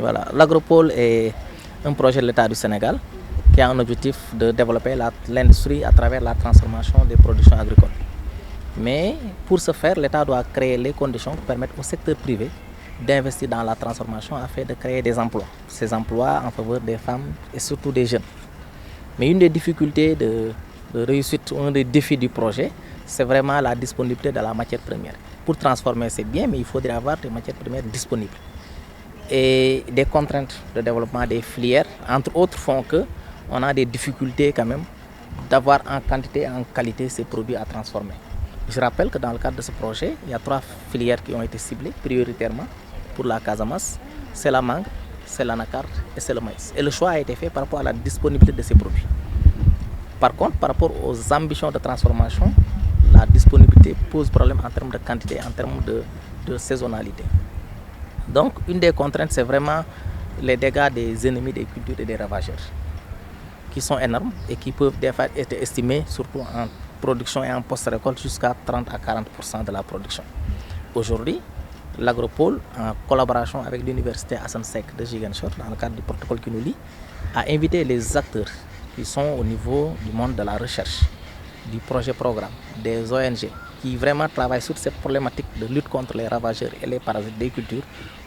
Voilà, l'Agropole est un projet de l'État du Sénégal qui a un objectif de développer l'industrie à travers la transformation des productions agricoles. Mais pour ce faire, l'État doit créer les conditions pour permettre au secteur privé d'investir dans la transformation afin de créer des emplois. Ces emplois en faveur des femmes et surtout des jeunes. Mais une des difficultés de réussite, un des défis du projet, c'est vraiment la disponibilité de la matière première. Pour transformer, c'est bien, mais il faudrait avoir des matières premières disponibles. Et des contraintes de développement des filières, entre autres, font qu'on a des difficultés quand même d'avoir en quantité et en qualité ces produits à transformer. Je rappelle que dans le cadre de ce projet, il y a 3 filières qui ont été ciblées prioritairement pour la Casamance. C'est la mangue, c'est l'anacarde et c'est le maïs. Et le choix a été fait par rapport à la disponibilité de ces produits. Par contre, par rapport aux ambitions de transformation, la disponibilité pose problème en termes de quantité, en termes de saisonnalité. Donc, une des contraintes, c'est vraiment les dégâts des ennemis des cultures et des ravageurs, qui sont énormes et qui peuvent des fois être estimés, surtout en production et en post-récolte, jusqu'à 30 à 40% de la production. Aujourd'hui, l'Agropole, en collaboration avec l'université Hassan Sek de Ziguinchor, dans le cadre du protocole qui nous lie, a invité les acteurs qui sont au niveau du monde de la recherche, du projet programme, des ONG, qui vraiment travaillent sur cette problématique de lutte contre les ravageurs et les parasites des cultures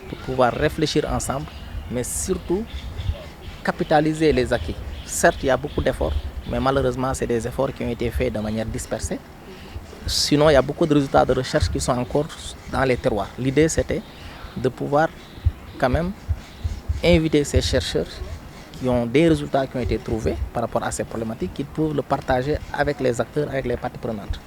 pour pouvoir réfléchir ensemble, mais surtout capitaliser les acquis. Certes, il y a beaucoup d'efforts, mais malheureusement, c'est des efforts qui ont été faits de manière dispersée. Sinon, il y a beaucoup de résultats de recherche qui sont encore dans les terroirs. L'idée, c'était de pouvoir quand même inviter ces chercheurs qui ont des résultats qui ont été trouvés par rapport à ces problématiques, qu'ils peuvent le partager avec les acteurs, avec les parties prenantes.